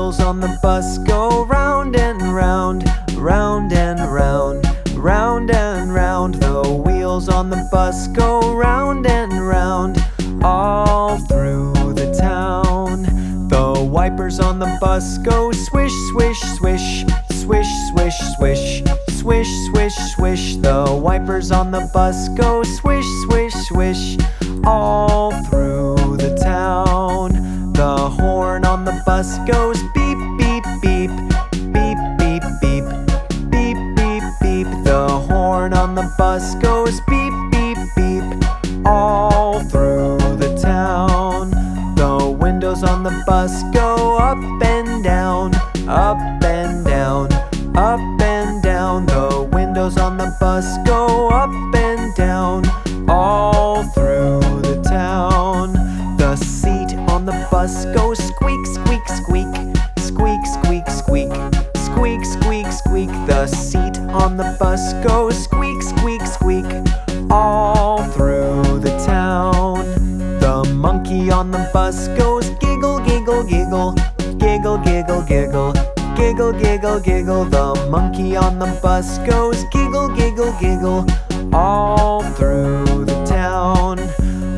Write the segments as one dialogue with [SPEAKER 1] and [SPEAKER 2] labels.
[SPEAKER 1] wheels on the bus go round and round, round and round, round and round. The wheels on the bus go round and round, all through the town. The wipers on the bus go swish, swish, swish, swish, swish, swish, swish, swish, swish. The wipers on the bus go swish, swish, swish, all through the town. The horn on the bus goes beep, beep, beep, beep, beep, beep, beep, beep, beep. The horn on the bus goes beep, beep, beep, all through the town. The windows on the bus go up and down, up and down, up and down. The windows on the bus go up and down, all through the town. The seat on the bus goes squeak, squeak, squeak, squeak, squeak, squeak, squeak, squeak, squeak. The seat on the bus goes squeak, squeak, squeak, all through the town. The monkey on the bus goes giggle, giggle, giggle, giggle, giggle, giggle, giggle, giggle, giggle. The monkey on the bus goes giggle, giggle, giggle, all through the town.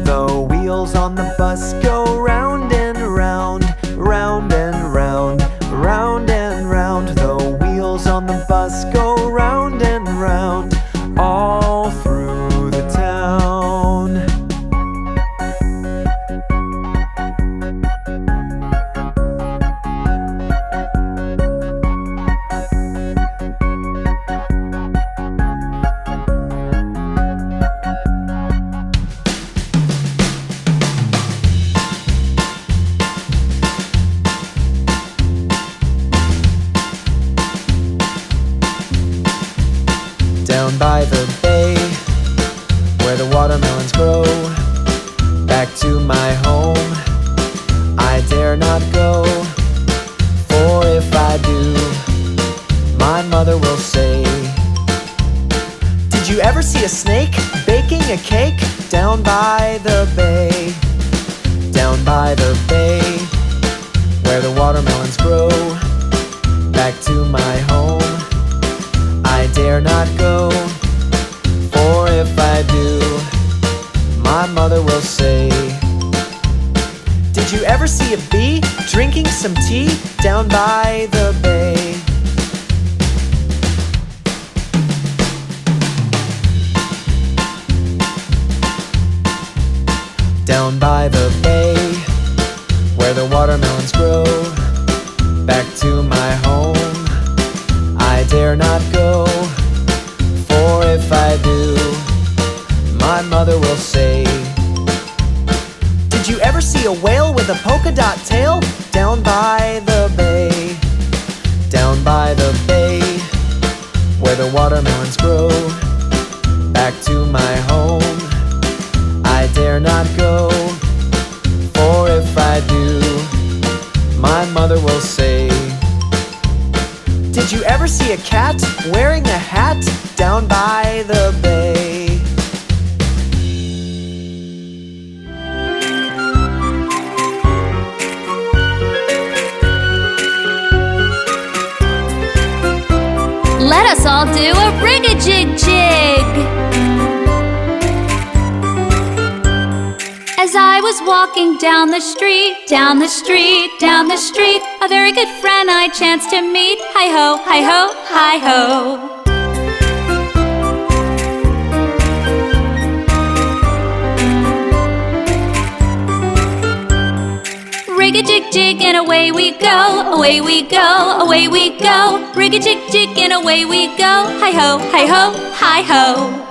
[SPEAKER 1] The wheels on the bus go round and round, round and round, round and round. The wheels on the bus go round and round, all through the town. Down by the bay, where the watermelons grow, back to my home I dare not go. For if I do, my mother will say, did you ever see a snake baking a cake? Down by the bay, down by the bay, where the watermelons grow, back to my home I dare not go. For if I do, my mother will say, did you ever see a bee drinking some tea? Down by the bay. Down by the bay, where the watermelons grow, back to my home I dare not go. For if I do, my mother will say, did you ever see a whale with a polka dot tail? Down by the bay, down by the bay, where the watermelons grow, back to my home I dare not go. For if I do, my mother will say, did you ever see a cat wearing a hat? Down by the bay.
[SPEAKER 2] Let us all do a rig-a-jig-jig. As I was walking down the street, down the street, down the street, a very good friend I chanced to meet. Hi-ho, hi-ho, hi-ho. Rig-a-jig-jig and away we go, away we go, away we go. Rig-a-jig-jig and away we go. Hi-ho, hi-ho, hi-ho.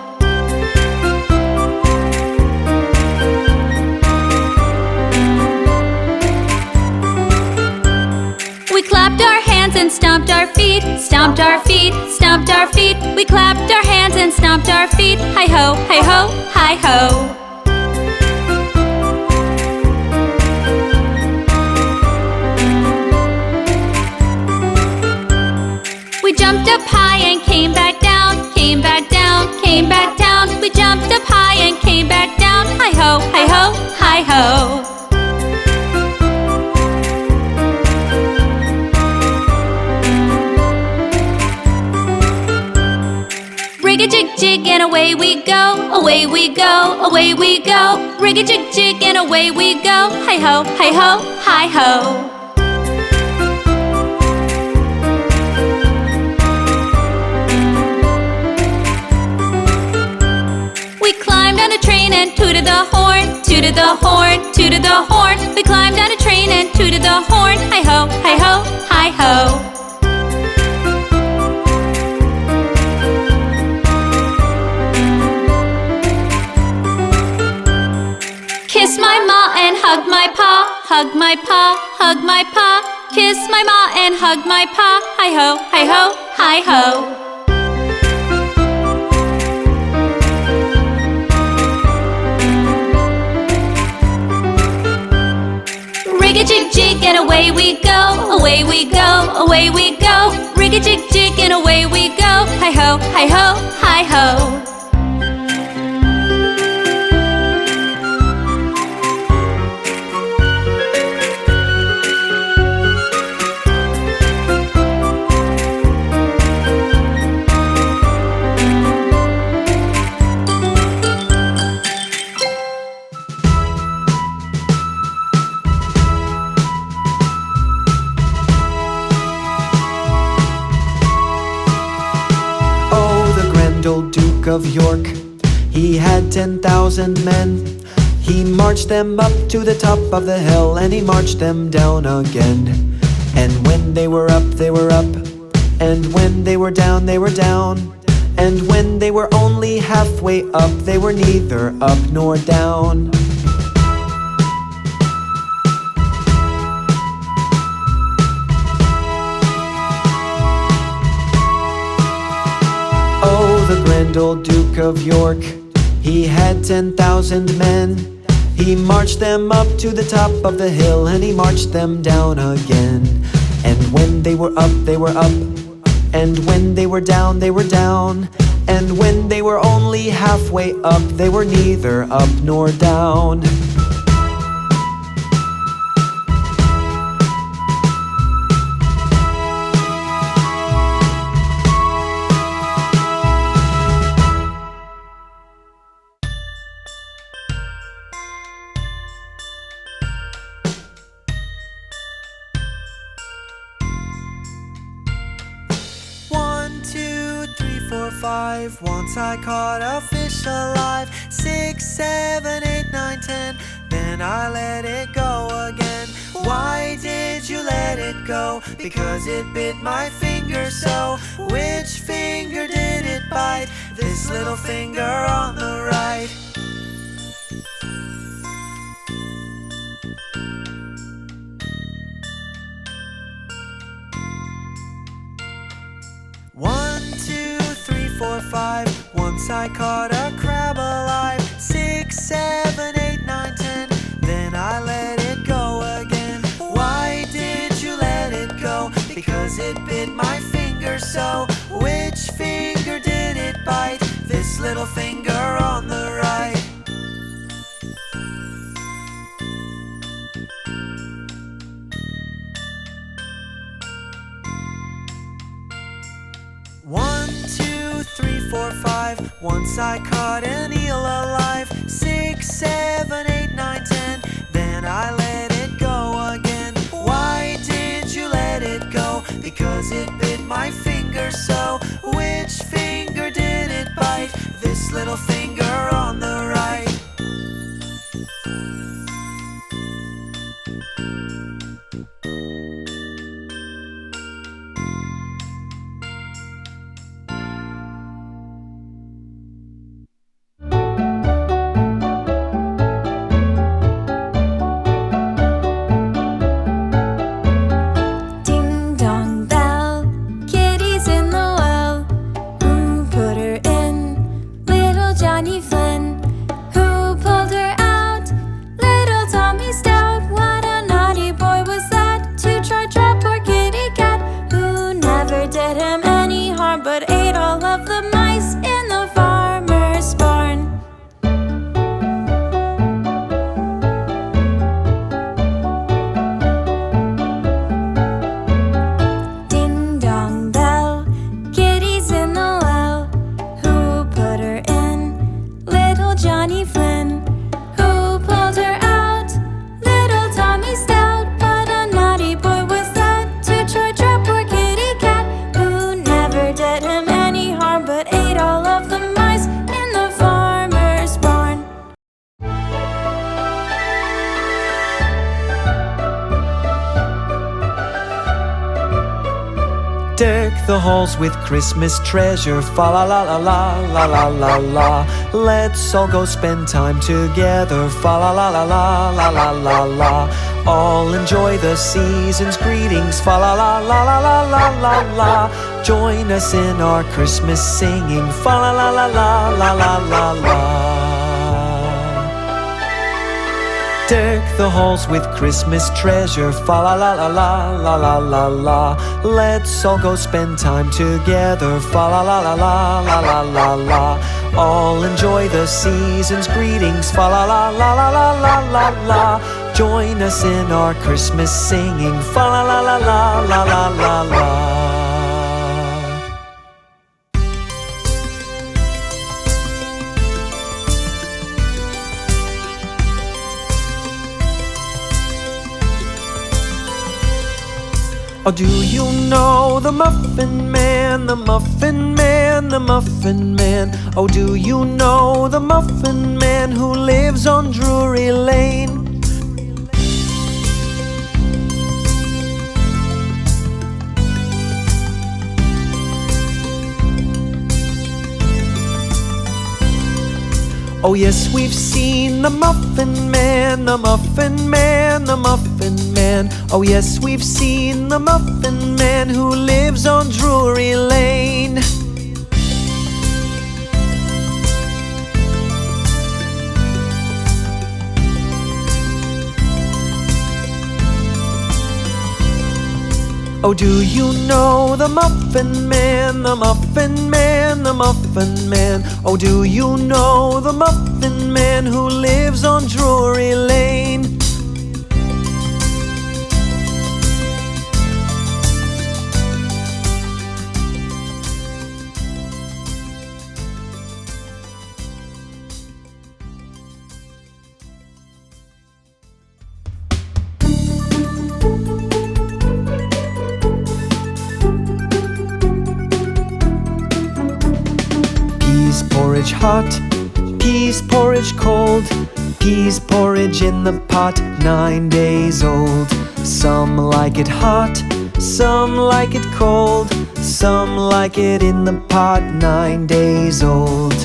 [SPEAKER 2] We clapped our hands and stomped our feet, stomped our feet, stomped our feet. We clapped our hands and stomped our feet. Hi-ho, hi-ho, hi-ho. We jumped up high and came back down, came back down, came back down. We jumped up high and came back down. Hi-ho, hi-ho, hi-ho. Rig-a-jig-jig and away we go, away we go, away we go. Rig-a-jig-jig and away we go. Hi-ho, hi-ho, hi-ho. We climbed on a train and tooted the horn, tooted the horn, tooted the horn. We climbed on a train and tooted the horn. Hi-ho, hi-ho, hi-ho. Kiss my ma and hug my pa, hug my pa, hug my pa. Kiss my ma and hug my pa. Hi-ho, hi-ho, hi-ho. Rig-a-jig-jig and away we go, away we go, away we go. Rig-a-jig-jig and away we go. Hi-ho, hi-ho, hi-ho.
[SPEAKER 1] Old Duke of York, he had 10,000 men. He marched them up to the top of the hill, and he marched them down again. And when they were up, they were up, and when they were down, they were down. And when they were only halfway up, they were neither up nor down. The grand old Duke of York, he had 10,000 men. He marched them up to the top of the hill, and he marched them down again. And when they were up, they were up, and when they were down, they were down. And when they were only halfway up, they were neither up nor down. Once I caught a fish alive. 6, 7, 8, 9, 10. Then I let it go again. Why did you let it go? Because it bit my finger so. Which finger did it bite? This little finger on the right. One, 2, 3, 4, 5. Once I caught a crab alive. 6, 7, 8, 9, 10. Then I let it go again. Why did you let it go? Because it bit my finger so. Which finger did it bite? This little finger on the right. One, 2, 3, 4, 5. Once I caught an eel alive. 6, 7, 8, 9, 10. Then I let it go again. Why did you let it go? Because it bit my finger so. Which finger did it bite? This little finger on the right.
[SPEAKER 3] Johnny
[SPEAKER 1] Deck the halls with Christmas treasure, fa la la la la la la la la. Let's all go spend time together, fa la la la la la la la la. All enjoy the season's greetings, fa la la la la la la la la. Join us in our Christmas singing, fa la la la la la la la la. Deck the halls with Christmas treasure, fa la la la la la la la la. Let's all go spend time together, fa la la la la la la la la. All enjoy the season's greetings, fa la la la la la la la la. Join us in our Christmas singing, fa la la la la la la la la. Oh, do you know the Muffin Man, the Muffin Man, the Muffin Man? Oh, do you know the Muffin Man who lives on Drury Lane? Oh yes, we've seen the Muffin Man, the Muffin Man, the Muffin Man. Oh yes, we've seen the Muffin Man who lives on Drury Lane. Oh, do you know the Muffin Man, the Muffin Man, the Muffin Man? Oh, do you know the Muffin Man who lives on Drury Lane? Peas porridge hot, peas porridge cold, peas porridge in the pot, 9 days old. Some like it hot, some like it cold, some like it in the pot, 9 days old.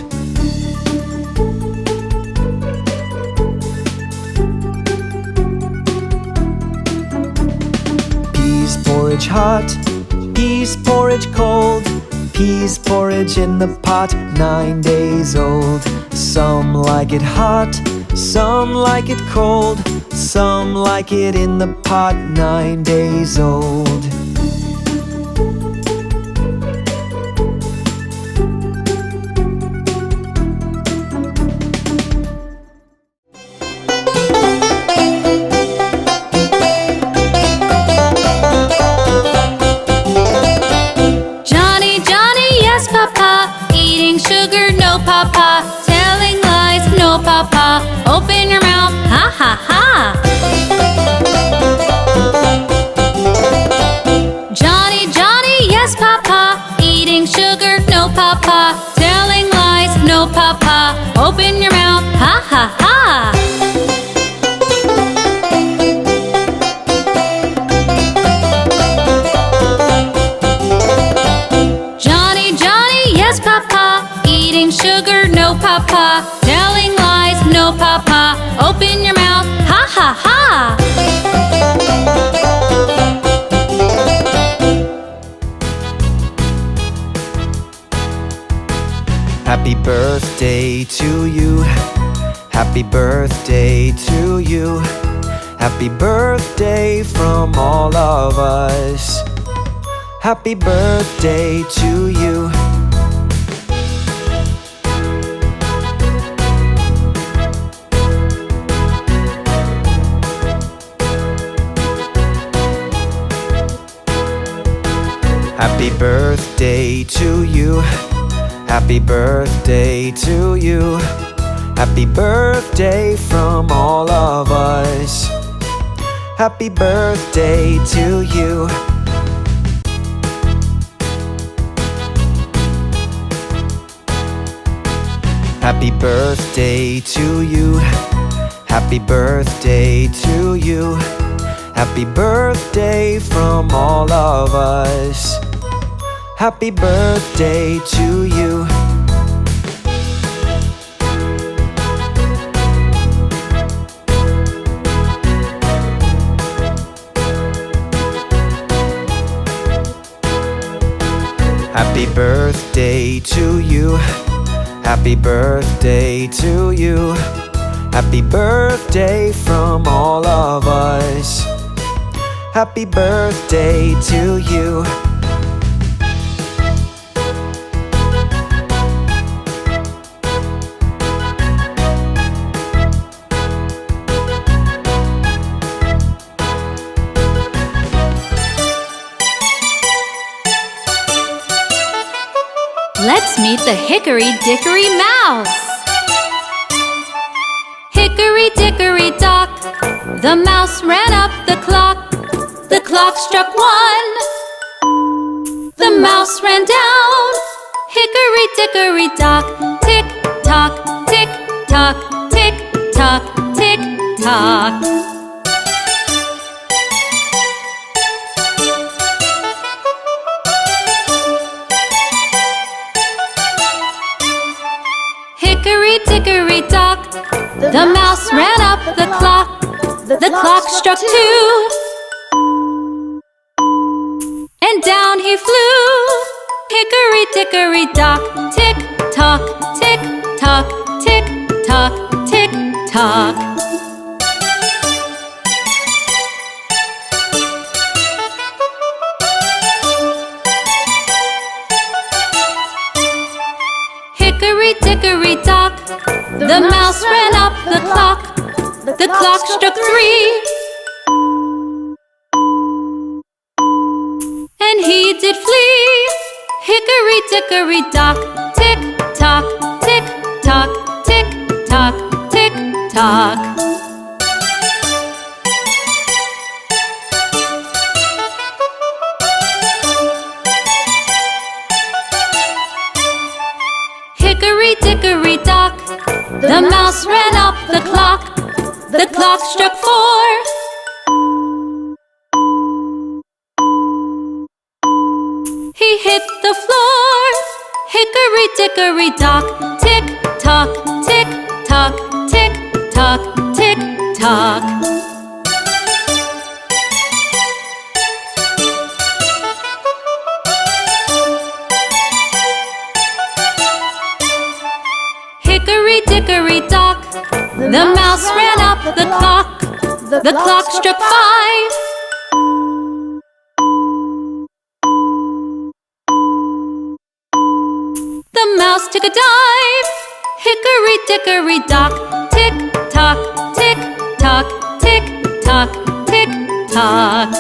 [SPEAKER 1] Peas porridge hot, peas porridge cold, peas porridge in the pot, 9 days old. Some like it hot, some like it cold, some like it in the pot, 9 days old.
[SPEAKER 2] Johnny, Johnny, yes, Papa. Eating sugar, no, Papa. Telling lies, no, Papa. Open your mouth, ha ha ha. Johnny, Johnny, yes, Papa. Eating sugar, no, Papa. Telling lies, no, Papa. Open your mouth, ha ha ha. Johnny, Johnny, yes, Papa. Eating sugar, no, Papa. Telling lies, no, Papa. Open your mouth, ha ha ha.
[SPEAKER 1] Happy birthday to you, happy birthday to you, happy birthday from all of us. Happy birthday to you. Happy birthday to you, happy birthday to you, happy birthday from all of us. Happy birthday to you. Happy birthday to you, happy birthday to you, happy birthday from all of us. Happy birthday to you. Happy birthday to you. Happy birthday to you. Happy birthday from all of us. Happy birthday to you.
[SPEAKER 2] Let's meet the Hickory Dickory Mouse. Hickory dickory dock, the mouse ran up the clock. The clock struck 1. The mouse ran down. Hickory dickory dock, tick tock, tick tock, tick tock, tick tock. Hickory dickory dock, the mouse ran up the clock. The clock struck 2. And down he flew. Hickory dickory dock, tick tock, tick tock, tick tock, tick tock. Hickory dickory dock, the mouse ran up the clock. The clock struck 3. And he did flee. Hickory dickory dock, tick tock, tick tock, tick tock, tick tock. Hickory dickory dock, the mouse ran up the clock. The clock struck 4. He hit the floor. Hickory dickory dock, tick tock, tick tock, tick tock, tick tock. Hickory dickory dock, the mouse ran up the clock. The clock struck 5. The mouse took a dive. Hickory dickory dock, tick tock, tick tock, tick tock, tick tock.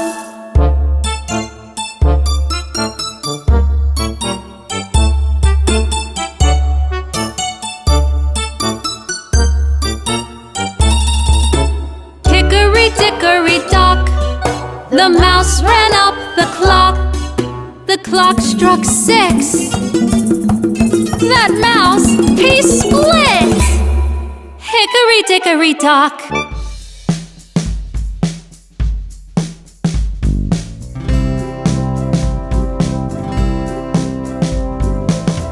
[SPEAKER 2] Hickory dickory dock, the mouse ran up the clock. The clock struck 6. That mouse, he split! Hickory dickory dock.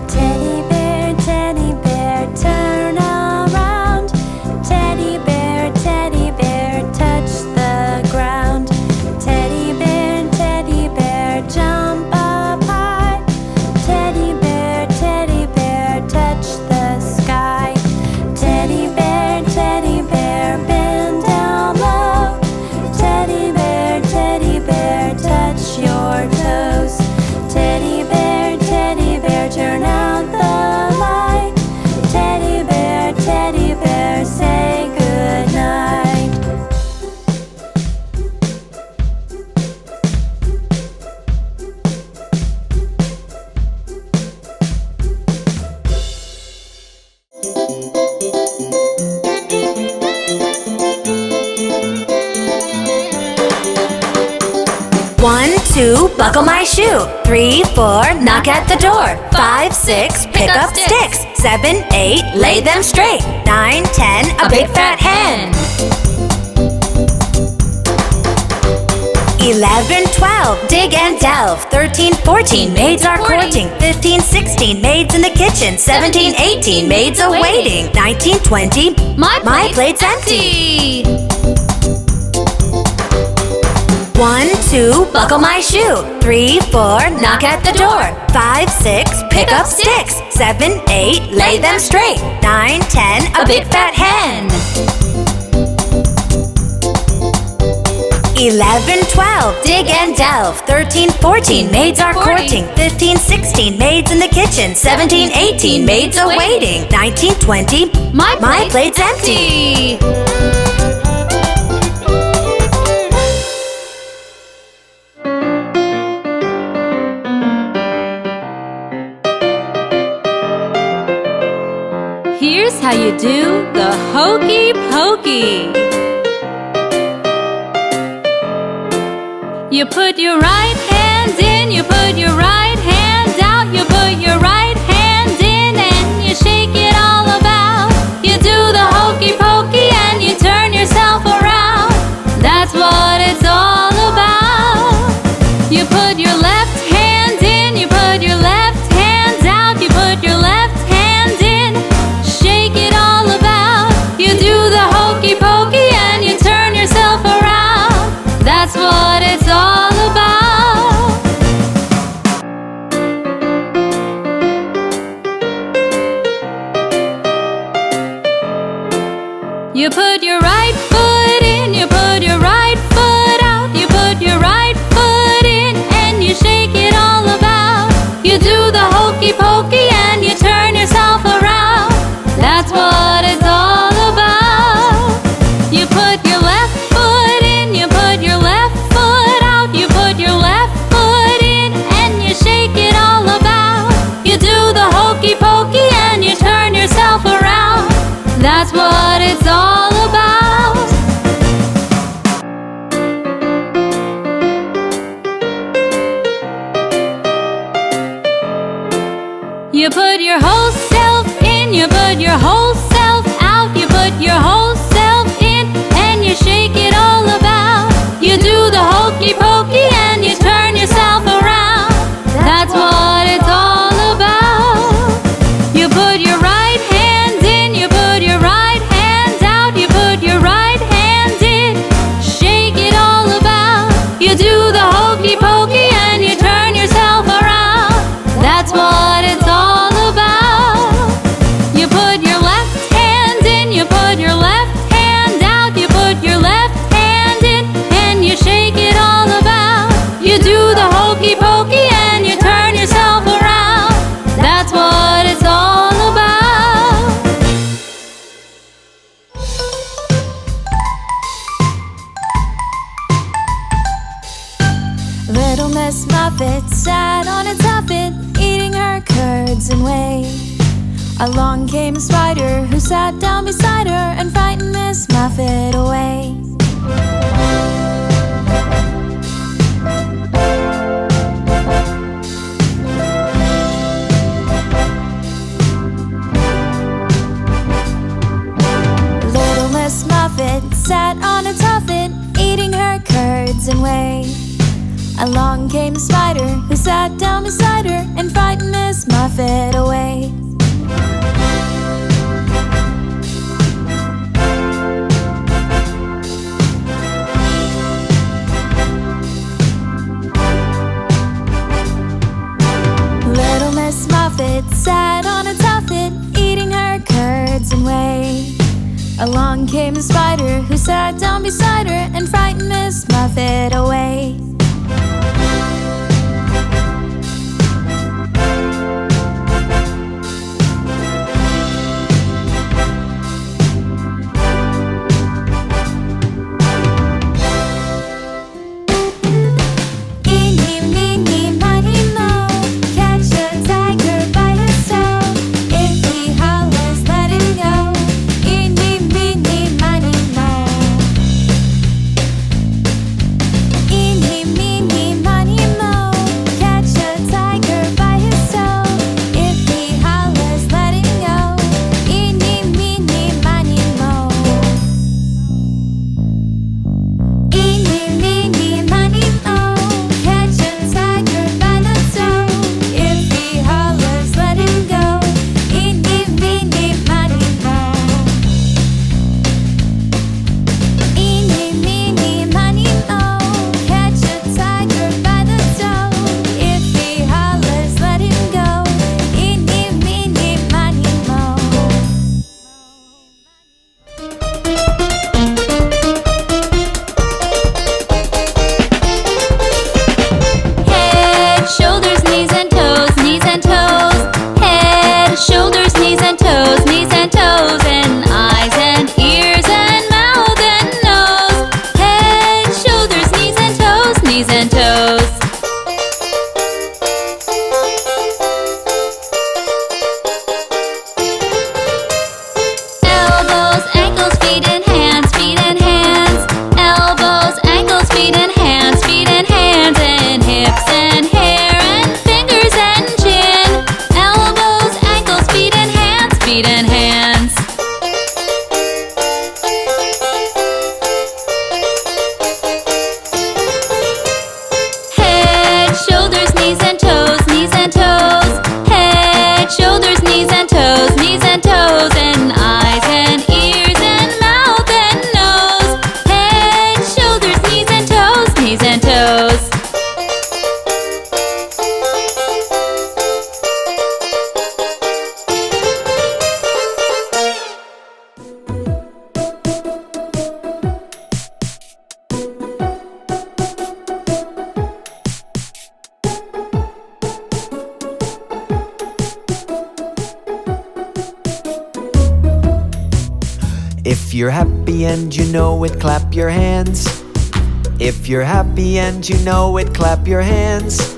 [SPEAKER 3] Teddy bear, turn around. Teddy bear, touch the ground. Teddy bear, jump up high. Teddy bear, touch the sky. Teddy bear, bend down low. Teddy bear, touch your toes. Teddy bear, turn out the light. Teddy bear, say good night. One, two, buckle my shoe. 3, 4, knock at the door. 5, 6, pick up sticks. 7, 8, lay them straight. 9, 10, a big fat hen. 11, 12, dig and delve. 13, 14, maids are courting. 15, 16, maids in the kitchen. 17, 18, maids awaiting. 19, 20, my plate's empty. 1, 2, buckle my shoe. 3, 4, knock at the door. 5, 6, pick up sticks. 7, 8, lay them straight. 9, 10, a big fat hen. 11, 12, dig and delve. 13, 14, maids are courting. 15, 16, maids in the kitchen. 17, 18, maids awaiting. 19, 20, my plate's empty.
[SPEAKER 2] Here's how you do the hokey pokey. You put your right hand in, you put your right hand out, you put your right hand in and you shake it all about. You do the hokey pokey and you turn yourself around. That's what it's all about. You put your left hand in, you put your left hand out, you put your left hand in, shake it all about. You do the hokey pokey and you turn yourself around. That's what it's all about. You put your right foot in, you put your right foot out, you put your right foot in and you shake it all about. You do the hokey pokey and you turn yourself around. That's what it's all about. You put your left foot in, you put your left foot out, you put your left foot in and you shake it all about. You do the hokey pokey and you turn yourself around. That's what it's all about. You put your whole self in, you put your whole self out, you put your whole self in and you shake it all about. You do the hokey pokey and you turn yourself around. That's what it's all about. You put your right hand in, you put your right hand out, you put your right hand in, shake it all about. You do the hokey pokey and you turn yourself around. That's what it's all about. You put your left hand in, you put your left hand out, you put your left hand in and you shake it all about. You do the hokey pokey and you turn yourself around. That's what it's all about.
[SPEAKER 4] Little Miss Muffet sat on a tuffet, eating her curds and whey. Along came a spider who sat down beside her and frightened Miss Muffet away. Little Miss Muffet sat on a tuffet, eating her curds and whey. Along came the spider who sat down beside her and frightened Miss Muffet away. Little Miss Muffet sat on a tuffet, eating her curds and whey. Along came the spider who sat down beside her and frightened Miss Muffet away.
[SPEAKER 1] If you're happy and you know it, clap your hands. If you're happy and you know it, clap your hands.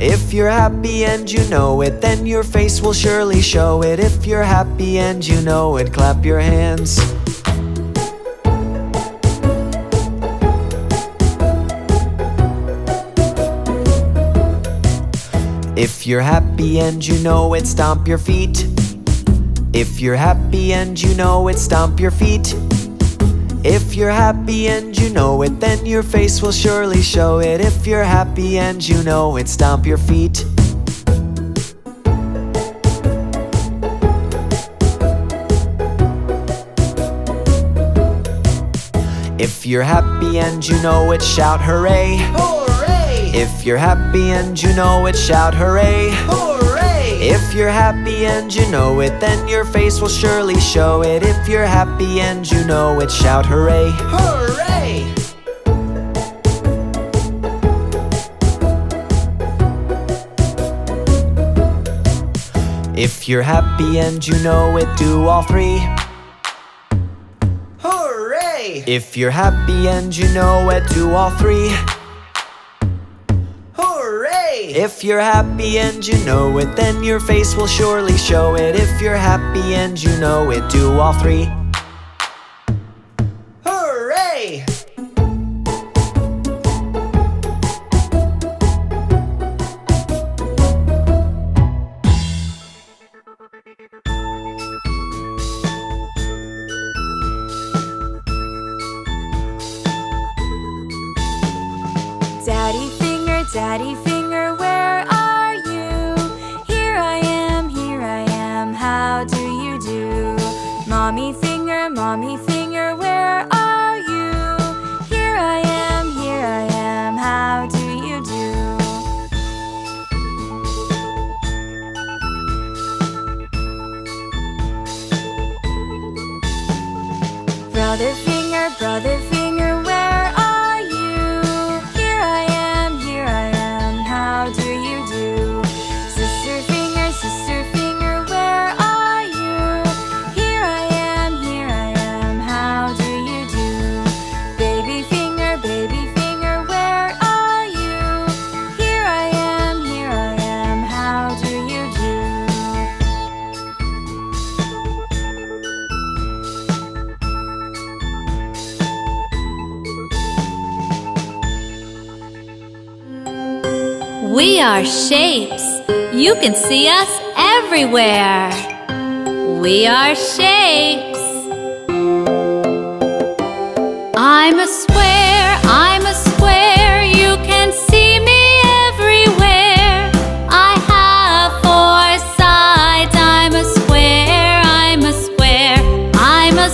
[SPEAKER 1] If you're happy and you know it, then your face will surely show it. If you're happy and you know it, clap your hands. If you're happy and you know it, stomp your feet. If you're happy and you know it, stomp your feet. If you're happy and you know it, then your face will surely show it. If you're happy and you know it, stomp your feet. If you're happy and you know it, shout hooray! Hooray! If you're happy and you know it, shout hooray! Hooray! If you're happy and you know it, then your face will surely show it. If you're happy and you know it, shout hooray! Hooray! If you're happy and you know it, do all three. Hooray! If you're happy and you know it, do all three. Hooray! If you're happy and you know it, then your face will surely show it. If you're happy and you know it, do all three. Hooray!
[SPEAKER 4] Daddy finger, where are you? Here I am, how do you do? Mommy finger, where are you? Here I am, how do you do? Brother finger, where are you? Here I am, how do you do? Sister finger, where are you? Here I am, how do you do? Baby finger, where are you? Here I am, how do you do?
[SPEAKER 2] We are shapes. You can see us everywhere. We are shapes. I'm a square, you can see me everywhere. I have four sides. I'm a square. I'm a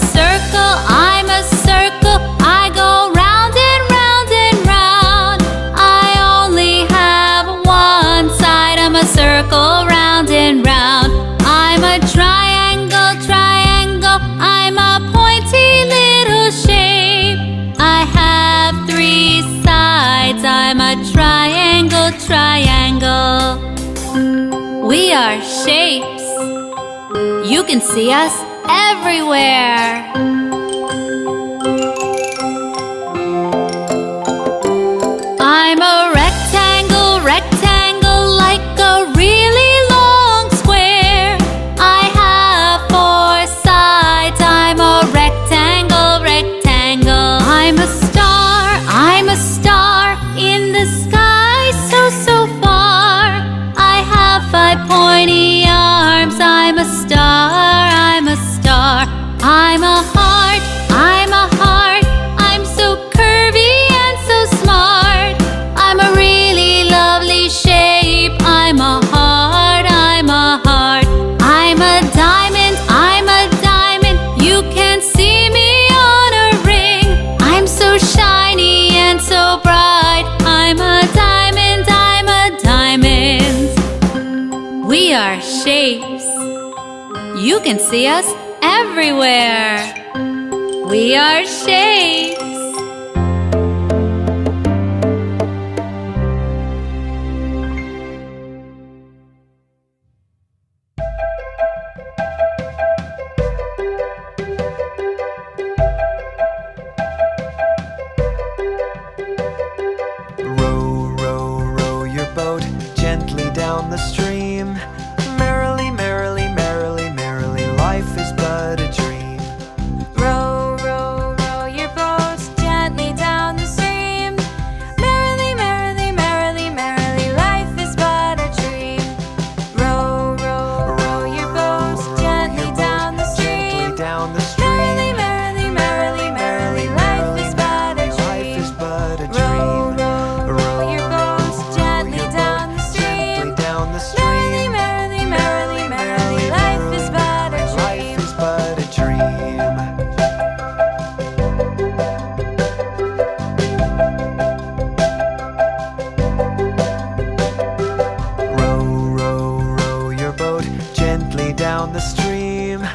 [SPEAKER 2] circle, I go round and round and round. I only have one side. I'm a circle, round and round. I'm a triangle, I'm a pointy little shape. I have three sides. I'm a triangle. We are shapes. You can see us everywhere. I'm a rectangle, like a really long square. I have four sides. I'm a rectangle. I'm a star in the sky, so far. I have five pointy arms. I'm a star. I'm a heart. I'm so curvy and so smart. I'm a really lovely shape. I'm a heart. I'm a diamond, you can see me on a ring. I'm so shiny and so bright. I'm a diamond. We are shapes. You can see us everywhere. We are shapes.
[SPEAKER 1] down the stream. Merrily, merrily, merrily, merrily, life is but a dream.
[SPEAKER 4] Row, row, row your boat gently down the stream. Merrily, merrily, merrily, merrily, life is but a dream. Row, row, row your boat gently down the stream.
[SPEAKER 1] Down the stream.
[SPEAKER 4] Merrily, merrily, merrily, merrily, life is but a dream.
[SPEAKER 1] Life is but a dream.
[SPEAKER 4] Row, row, row your boat gently down the stream.
[SPEAKER 1] Down the stream.
[SPEAKER 4] Merrily, merrily, merrily, merrily, life is but a dream.
[SPEAKER 1] Life is but a dream. Row, row, row your boat gently down the stream.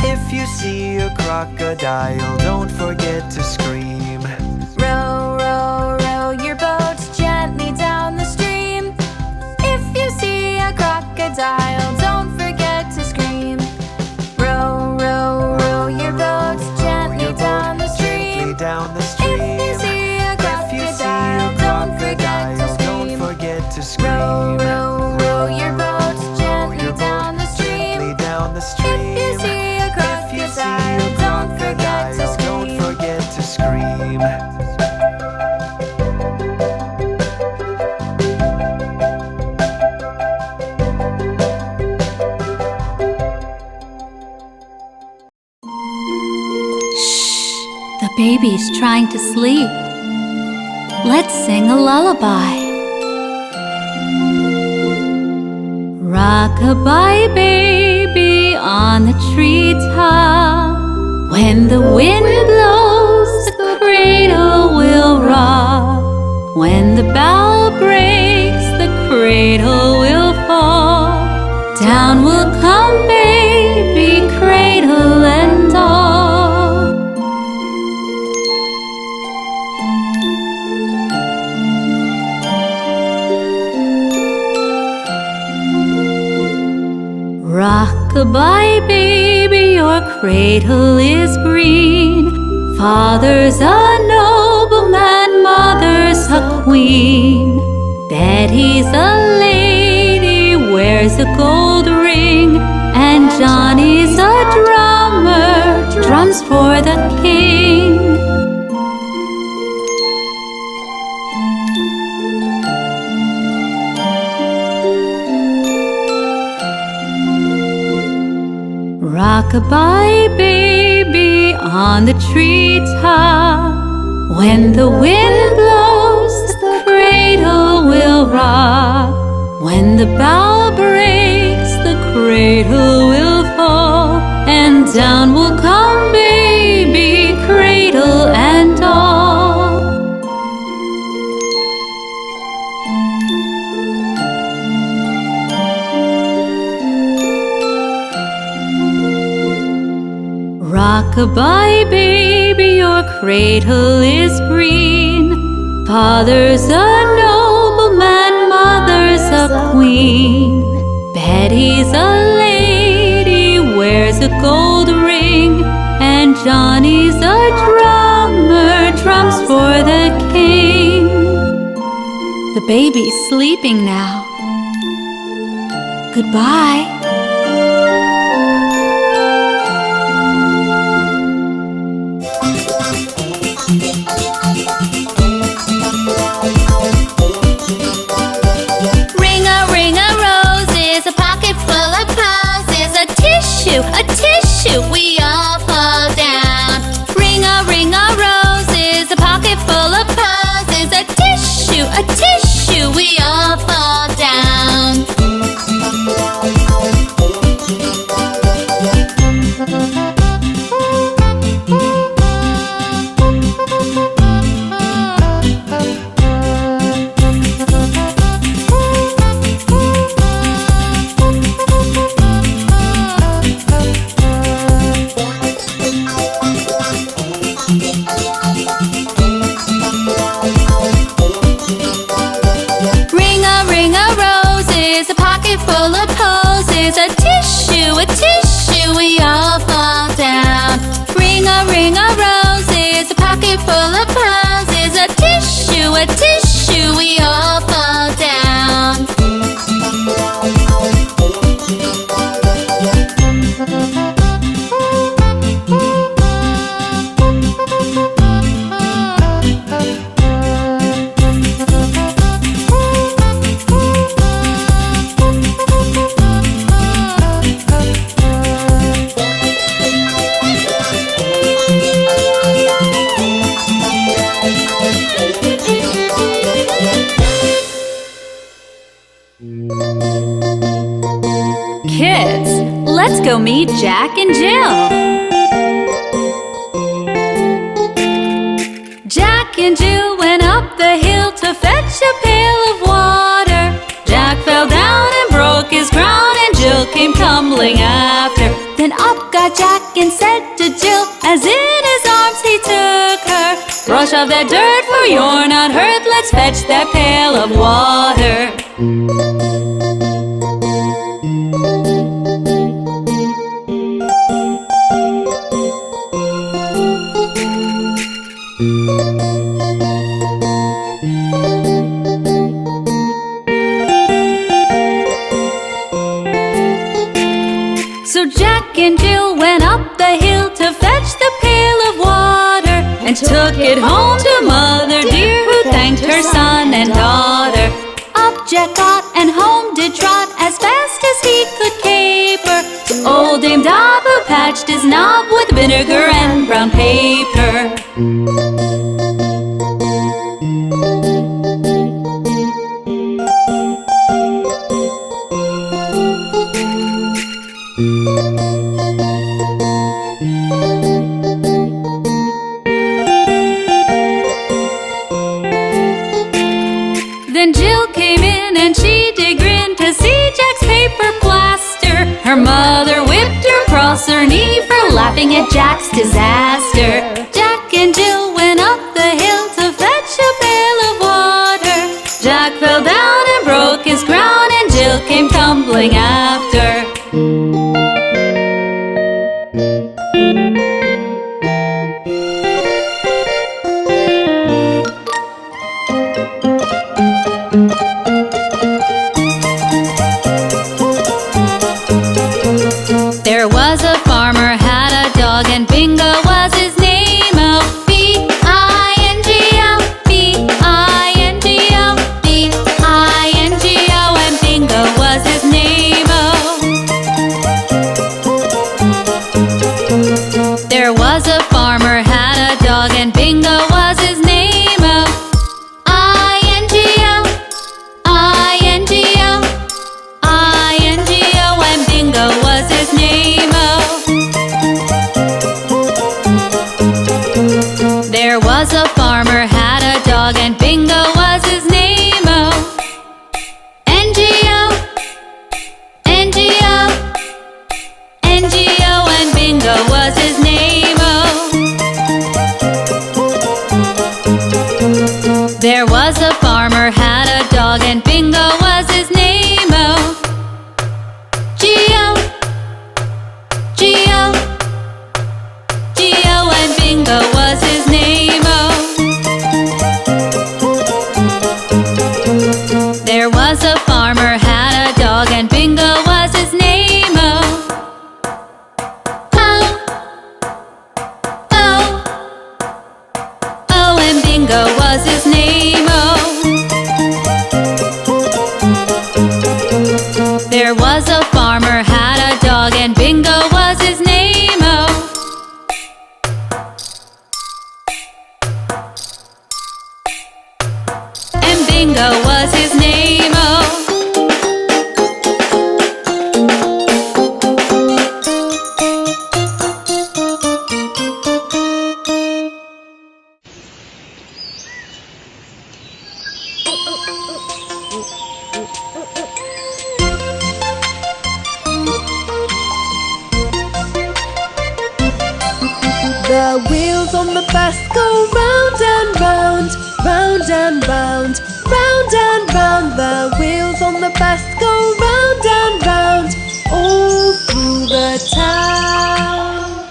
[SPEAKER 1] If you see a crocodile, don't forget to scream.
[SPEAKER 4] Row, row, row your boat gently down the stream. If you see a crocodile, don't forget to scream. Row, row, row your boat gently down the stream.
[SPEAKER 1] Down the stream.
[SPEAKER 4] If you see a crocodile, don't forget to
[SPEAKER 1] Don't
[SPEAKER 4] scream.
[SPEAKER 1] forget to
[SPEAKER 4] Row,
[SPEAKER 1] scream.
[SPEAKER 4] row, row your boat gently down the stream.
[SPEAKER 1] Down the stream.
[SPEAKER 4] If you see a crocodile, don't forget to
[SPEAKER 1] Don't
[SPEAKER 4] scream.
[SPEAKER 1] forget to scream.
[SPEAKER 2] The baby's trying to sleep. Let's sing a lullaby. Rock-a-bye, baby, on the treetop. When the wind blows, the cradle will rock. When the bough breaks, the cradle will fall. Down will come baby, cradle and all. Rock-a-bye, baby, your cradle is green. Father's a nobleman, mother's a queen. Betty's a lady, wears a gold ring. And Johnny's a drummer, drums for the king. Rock-a-bye, baby, on the treetop. When the wind blows, the cradle will rock. When the bough breaks, the cradle will fall. And down will come baby, cradle and all. Rock-a-bye, baby, your cradle is green. Father's a nobleman, mother's a queen. Betty's a lady, wears a gold ring. And Johnny's a drummer, drums for the king. The baby's sleeping now. Goodbye.
[SPEAKER 5] A tissue, we all fall down. Ring a roses, a pocket full of posies. A tissue, we all fall down. A tissue, we all fall down. Ring a roses, a pocket full of posies. A tissue, we all fall down.
[SPEAKER 2] Kids, let's go meet Jack and Jill. Jack and Jill went up the hill to fetch a pail of water. Jack fell down and broke his crown, and Jill came tumbling after. Then up got Jack and said to Jill, as in his arms he took her, brush off that dirt, for you're not hurt. Let's fetch that pail of water. So Jack and Jill went up the hill to fetch the pail of water, and took it home to Mother dear, who thanked her son and daughter. Up Jack got and home did trot as fast as he could caper, to old Dame Dob, who patched his knob with vinegar and brown paper. Then Jill came in and she did grin to see Jack's paper plaster. Her mother whipped her across her knee for laughing at Jack's disaster. Jack and Jill went up the hill to fetch a pail of water. Jack fell down and broke his crown, and Jill came tumbling after. There was a farmer, had a dog, and Bingo was his name. Oh, B-I-N-G-O, B-I-N-G-O, B-I-N-G-O, and Bingo was his name. Oh. There was a farmer, had a dog, and Bingo was his name. Oh, I-N-G-O, I-N-G-O, I-N-G-O, and Bingo was his name. Oh. There was a farmer, had a dog, and Bingo was his name. Oh. N-G-O, N-G-O, N-G-O, and Bingo was his name. Oh. There was a farmer, had a dog, and Bingo was his name. Oh. G-O, G-O, G-O, and Bingo was his name. Oh. There was a farmer, had a dog, and Bingo was his name. Oh. Oh, oh, oh, and Bingo was his name. Oh. There was a farmer, had a dog, and Bingo was his name. Oh. And Bingo was his name. Oh.
[SPEAKER 6] The wheels on the bus go round and round, round and round, round and round. The wheels on the bus go round and round, all through the town.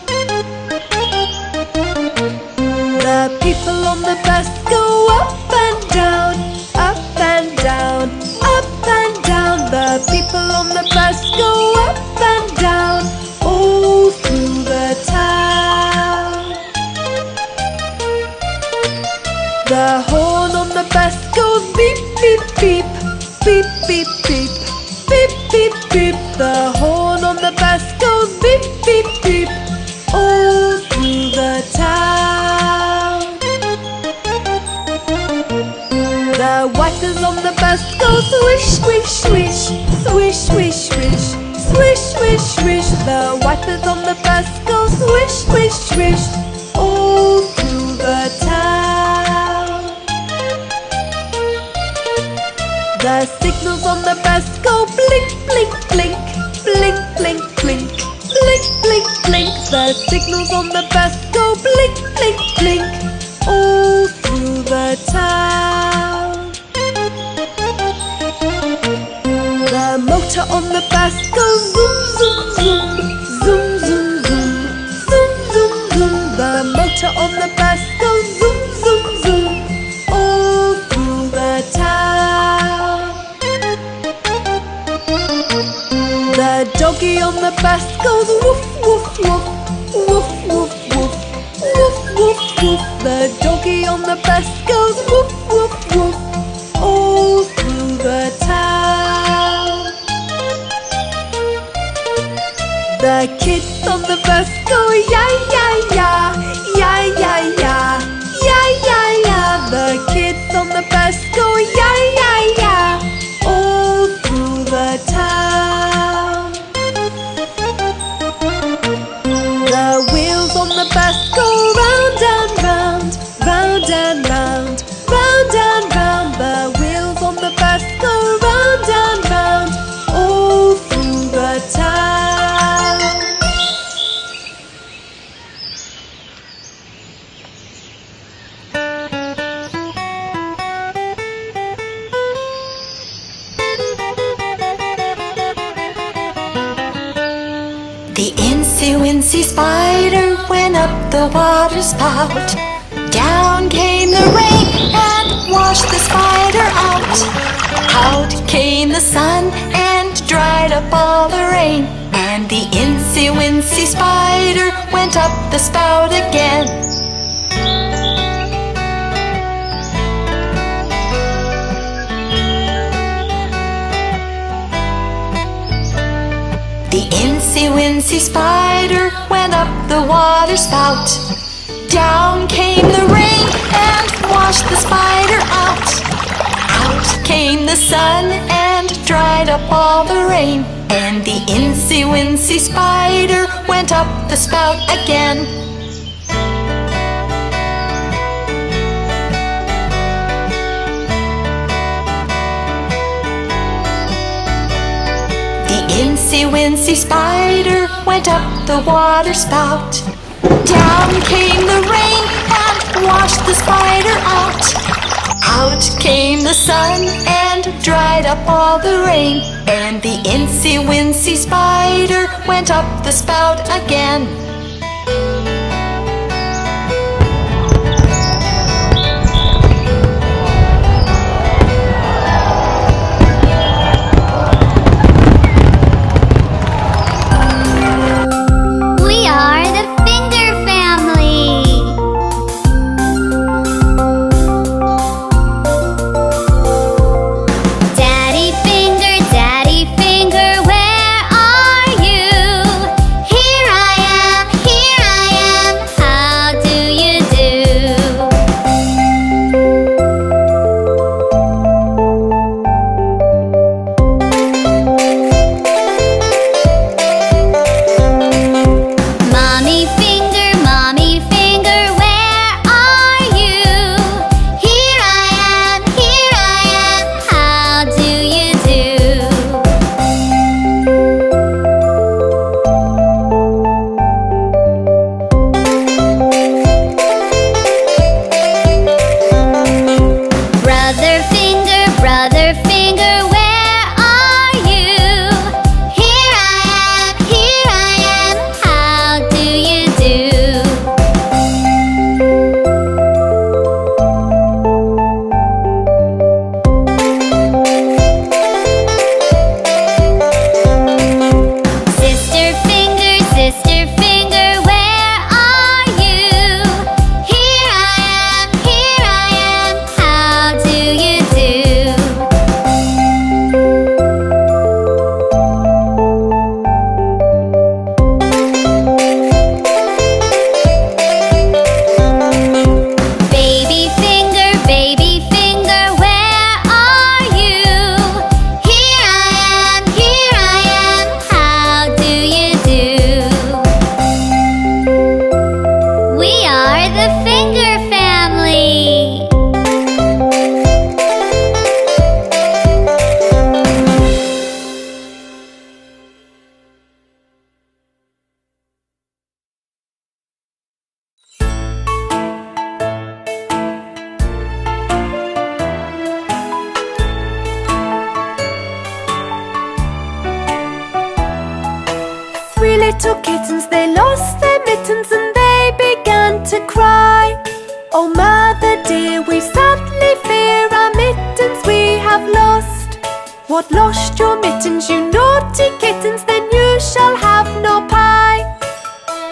[SPEAKER 6] The people on the bus go up and down, up and down, up and down. The people on the bus go up and down, all through the town. The horn on the bus goes beep, beep, beep, beep, beep, beep, beep, beep, beep. The horn on the bus goes beep, beep, beep, all through the town. The wipers on the bus go swish, swish, swish, The signals on the bus go blink, blink, blink all through the town. The motor on the bus goes zoom, zoom, zoom, zoom, zoom, zoom, zoom, zoom, zoom. The motor on the bus goes zoom, zoom, zoom all through the town. The doggy on the bus goes woof, woof, woof, woof, woof, woof, woof, woof, woof. The doggy on the bus goes woof, woof, woof all through the town. The kids on the bus go ya, ya, ya, ya, ya, ya, ya, ya, ya. The kids on the bus go ya, ya, ya all through the town. The wheels on the bus go round and round, round and round, round and round. The wheels on the bus go round and round all through the town.
[SPEAKER 3] The incy-wincy spider went up the water spout. Down came the rain and washed the spider out. Out came the sun and dried up all the rain. And the incy-wincy spider went up the spout again. The incy-wincy spider went up the water spout. Down came the rain and washed the spider out. Out came the sun and dried up all the rain. And the incy-wincy spider went up the spout again. Incy-wincy spider went up the water spout. Down came the rain and washed the spider out. Out came the sun and dried up all the rain. And the incy-wincy spider went up the spout again.
[SPEAKER 5] Daddy finger, where are you? Here I am.
[SPEAKER 6] Three little kittens, they lost their mittens and they began to cry. Oh mother dear, we sadly fear our mittens we have lost. What, lost your mittens, you naughty kittens? Then you shall have no pie.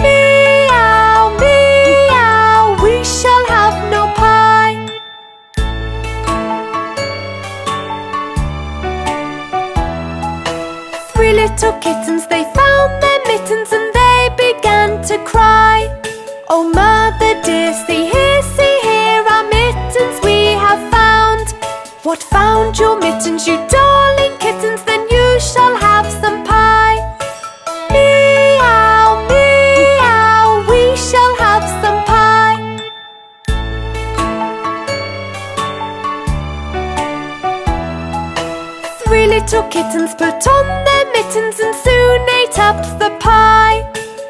[SPEAKER 6] Meow, meow, we shall have no pie. Three little kittens, they found their mittens and they began to cry. Oh mother dear, see here, our mittens we have found. What, found your mittens, you darling kittens? Then you shall have some pie. Meow, meow, we shall have some pie. Three little kittens put on their mittens and soon ate up the pie.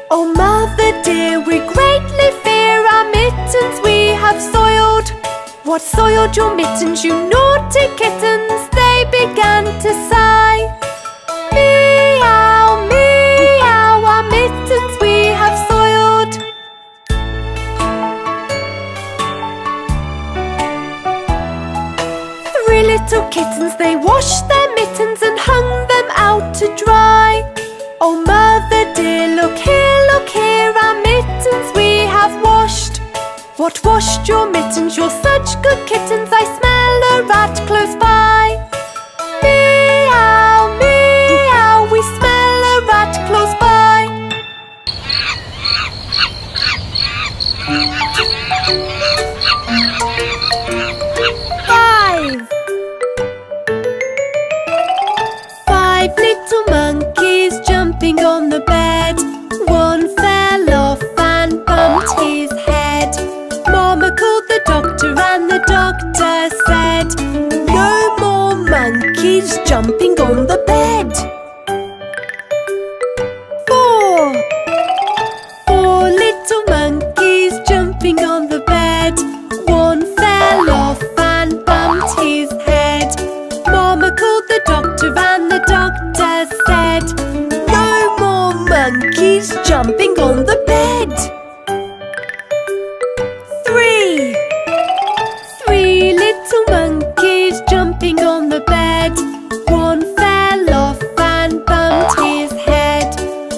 [SPEAKER 6] Oh mother dear, we greatly fear our mittens we have soiled. What, soiled your mittens, you naughty kittens? They began to sigh. Meow, meow, our mittens we have soiled. Three little kittens, they washed their mittens and hung them out to dry. Oh mother dear, look here, our mittens we have washed. What, washed your mittens, you're such good kittens? I smell a rat close by. Meow, meow, we smell a rat close by. Five little monkeys jumping on the bed. One fell off and bumped his head. Mama called the doctor and the doctor said, no more monkeys jumping on the bed. Four little monkeys jumping on the bed. One fell off and bumped his head. Mama called the doctor and the doctor said, no more monkeys jumping on the bed. Three little monkeys jumping on the bed. One fell off and bumped his head.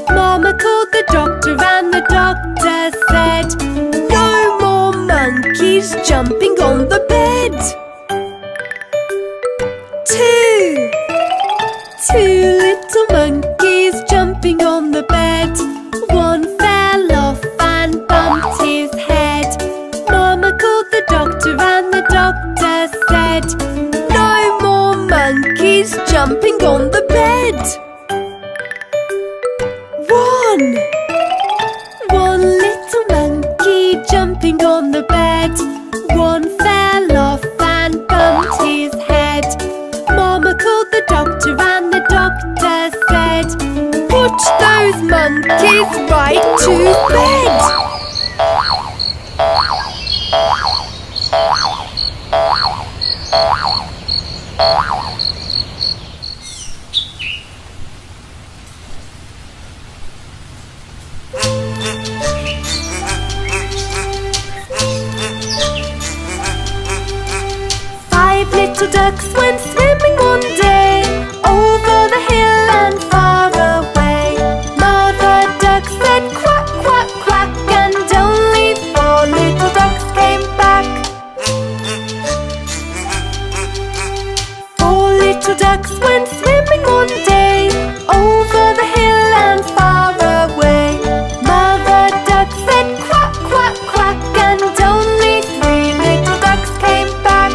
[SPEAKER 6] Mama called the doctor and the doctor said, no more monkeys jumping on the bed. Two little monkeys jumping on the bed. One fell off and bumped his head. Mama called the doctor and the doctor said, no more monkeys jumping on the bed. One little monkey jumping on the bed. One fell off and bumped his head. Mama called the doctor and the doctor said, put those monkeys right to bed. Five little ducks went swimming one day over the hill and far away. Mother duck said quack, quack, quack, and only four little ducks came back. Four little ducks went swimming one day over the hill and far away. Mother duck said quack, quack, quack, and only three little ducks came back.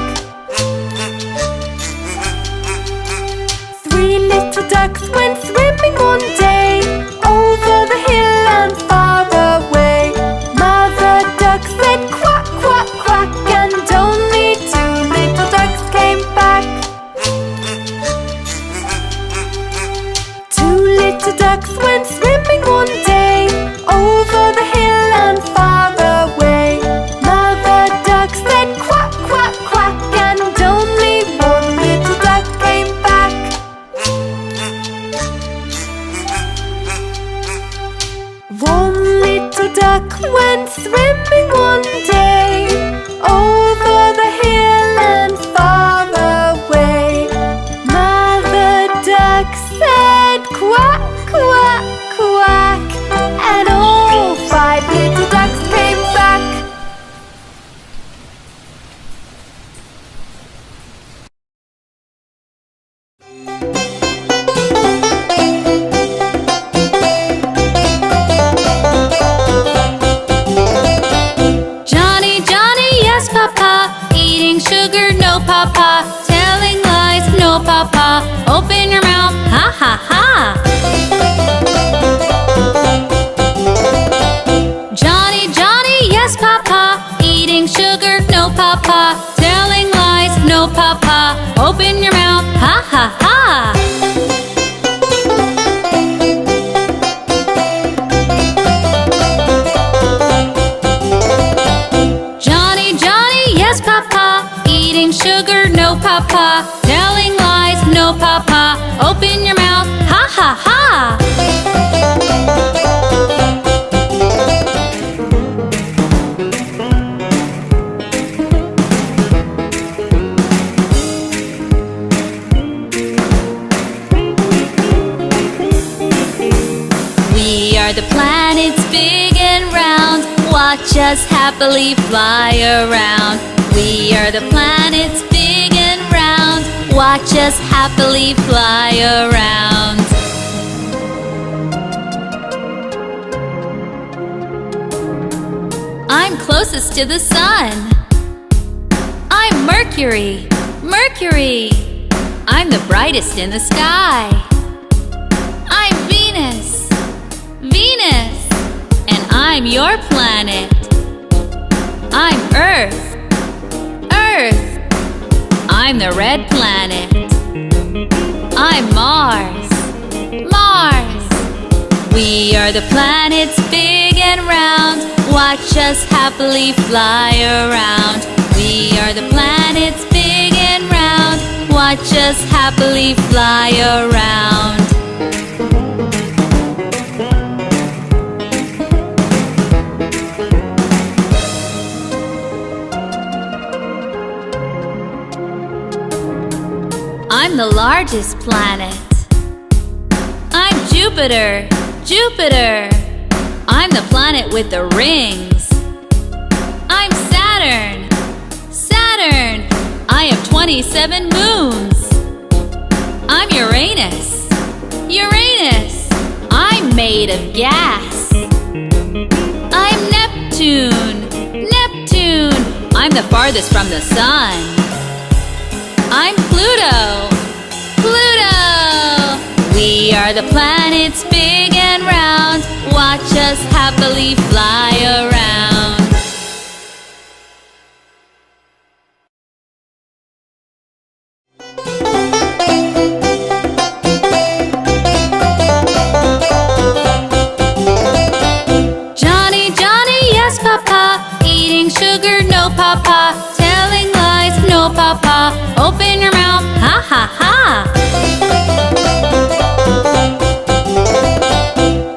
[SPEAKER 6] Three little ducks went swimming one day over the hill and far away. Mother duck said quack, quack, quack, and only two little ducks came back. Two little ducks went swimming one day over the hill and far away. Mother duck said quack, quack, quack, and only one little duck came back. duck went swimming one day over the hill and far away. Mother duck said quack, quack, quack, and all 5 little ducks came back.
[SPEAKER 2] Johnny, Johnny, yes, Papa. Eating sugar, no, Papa. Telling lies, no, Papa. Open your mouth, ha, ha, ha. Johnny, Johnny, yes, Papa. Eating sugar, no, Papa. Telling lies, no, Papa. Open your mouth, ha, ha, ha. Johnny, Johnny, yes, Papa. Eating sugar, no, Papa. Telling lies, no, Papa. Open your mouth, ha, ha, ha. We are the planets big and round. Watch us happily fly around. We are the planets big and round. Watch us happily fly around. I'm closest to the sun. I'm Mercury, Mercury. I'm the brightest in the sky. I'm Venus, Venus. And I'm your planet. I'm Earth, Earth. I'm the red planet. I'm Mars, Mars. We are the planets big and round. Watch us happily fly around. We are the planets big and round. Watch us happily fly around. I'm the largest planet. I'm Jupiter, Jupiter. I'm the planet with the rings. I'm Saturn, Saturn. I have 27 moons. I'm Uranus, Uranus. I'm made of gas. I'm Neptune, Neptune. I'm the farthest from the sun. I'm Pluto, Pluto. We are the planets big and round. Watch us happily fly around. Johnny, Johnny, yes, Papa. Eating sugar, no, Papa. Telling lies, no, Papa. Open your mouth, ha, ha, ha.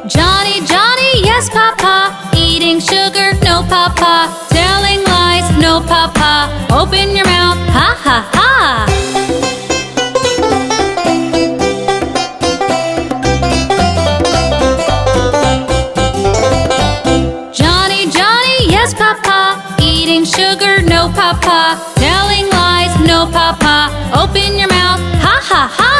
[SPEAKER 2] Johnny, Johnny, yes, Papa. Eating sugar, no, Papa. Telling lies, no, Papa. Open your mouth, ha, ha, ha. Johnny, Johnny, yes, Papa. Eating sugar, no, Papa. Telling lies, no, Papa. Open your mouth, ha, ha, ha.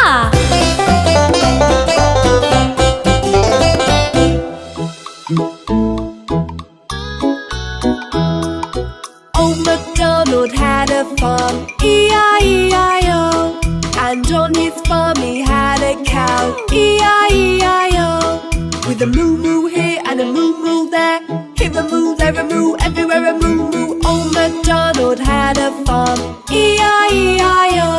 [SPEAKER 6] Old Macdonald had a farm, E-I-E-I-O. And on his farm he had a cow, E-I-E-I-O. With a moo-moo here and a moo-moo there. Here a moo, there a moo, everywhere a moo-moo. Old Macdonald had a farm, E-I-E-I-O.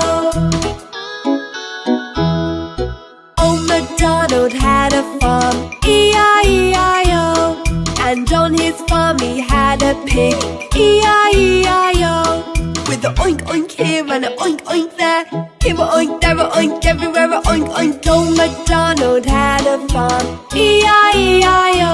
[SPEAKER 6] Old Macdonald had a farm, E-I-E-I-O. And on his farm he had a pig, E-I-E-I-O. With a oink oink here and a oink oink there. Here a oink, there a oink, everywhere a oink oink. Old Macdonald had a farm, E-I-E-I-O.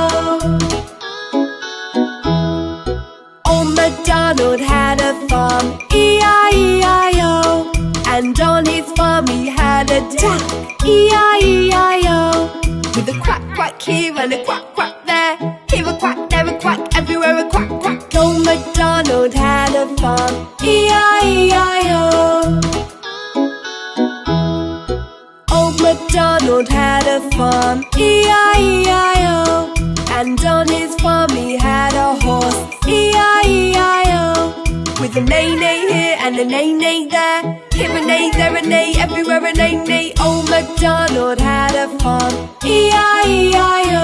[SPEAKER 6] Macdonald had a farm, E-I-E-I-O. And on his farm he had a duck, E-I-E-I-O. With a quack quack here and a quack quack there, here a quack, there a quack, everywhere a quack quack. Old Macdonald had a farm, E-I-E-I-O. Old Macdonald had a farm, E-I-E-I-O. And on his farm he had a horse, E-I-E-I-O. With a neigh-neigh here and a neigh-neigh there, here a neigh, there a neigh, everywhere a neigh-neigh. Old Macdonald had a farm, E-I-E-I-O.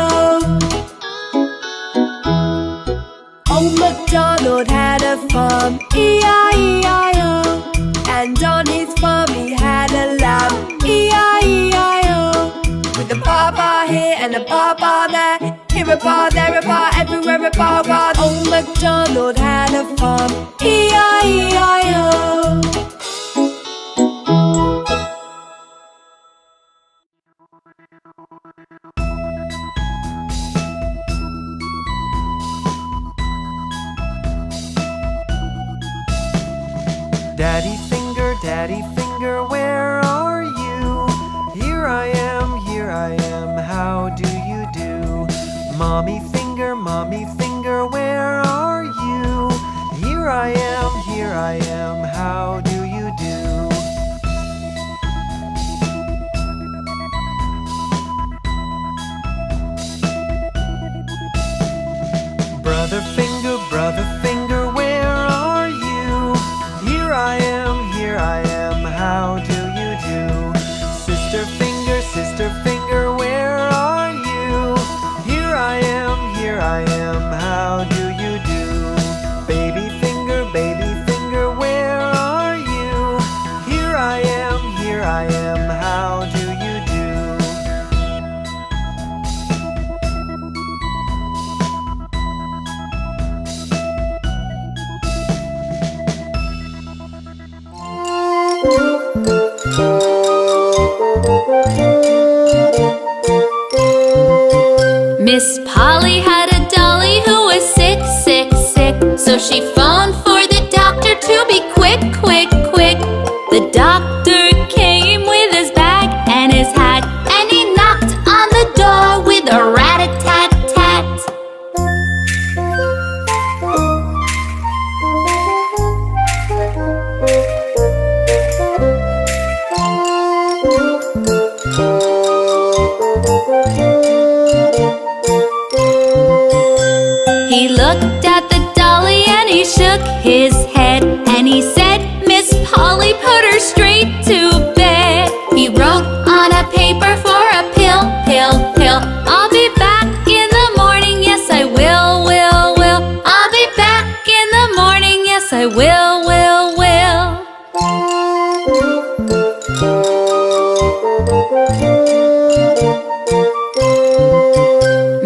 [SPEAKER 6] Old Macdonald had a farm, E-I-E-I-O. And on his farm he had a lamb, E-I-E-I-O. With a bar here and a bar there, here a bar, there a bar, everywhere a bar. Old Macdonald had a farm, E-I-E-I-O.
[SPEAKER 1] Daddy finger, where are you? Here I am, how do you do? Mommy finger, where are you? Here I am, how do you do? Brother finger, where are you? Here I am, how do you do? Sister finger, where are you? Here I am, how do you do? Baby finger, where are you? Here I am, how do you do?
[SPEAKER 2] Miss Polly had a dolly who was sick. So she phoned for the doctor to be quick. The doctor came with his bag and his hat, and he knocked on the door with a rat-a-tat-tat. He looked at the dolly and he shook his head, and he said, Miss Polly, put her straight to bed. He wrote on a paper for a pill. I'll be back in the morning, yes I will. I'll be back in the morning, yes I will.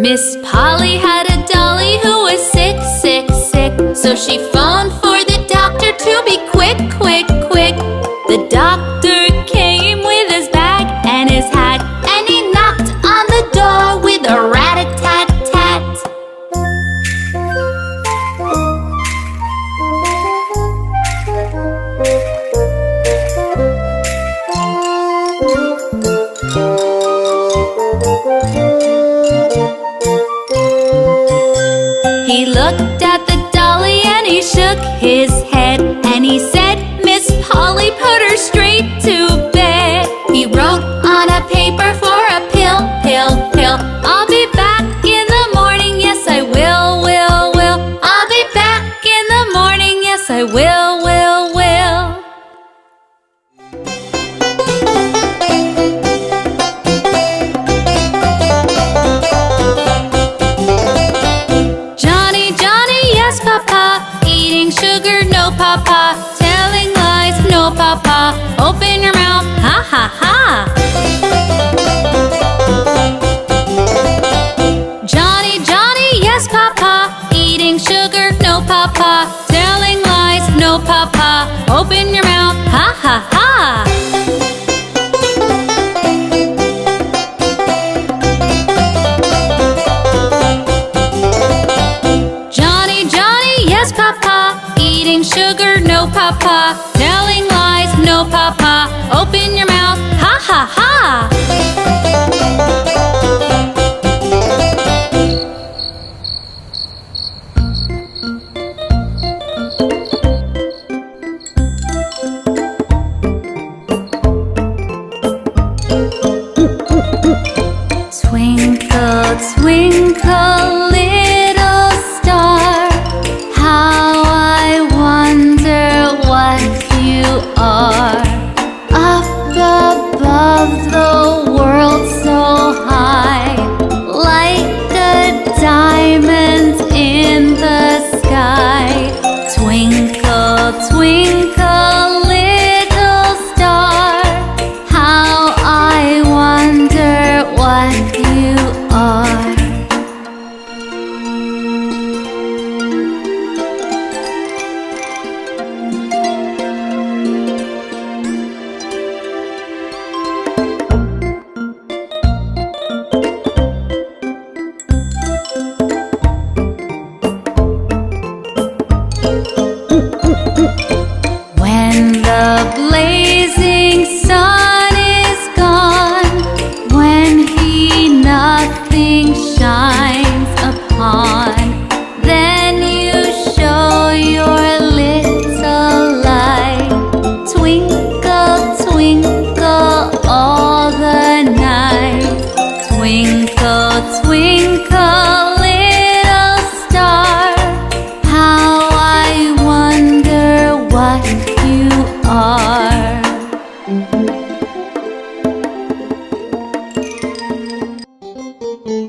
[SPEAKER 2] Miss Polly had a dolly who was sick. So she phoned for the doctor to be quick. The doctor came with his bag and his hat, and he knocked on the door with a rat-a-tat-tat. He looked at the dolly and he shook his head, and he said, Miss Polly, put her straight to bed. He wrote on a paper for a pill. I'll be back in the morning, yes I will. I'll be back in the morning, yes I will. Johnny, yes papa, eating sugar, no papa. Tell papa. Telling lies, no papa. Open your mouth, ha ha ha.
[SPEAKER 4] Twinkle, twinkle, little star, how I wonder what you are. Up above the world so high, like a diamond in the sky. Twinkle, twinkle, little star, how I wonder what you are. When the blazing sun is gone, when he nothing shines upon, then you show your little light. Twinkle, twinkle all the night. Twinkle, twinkle, little star, how I wonder what you are.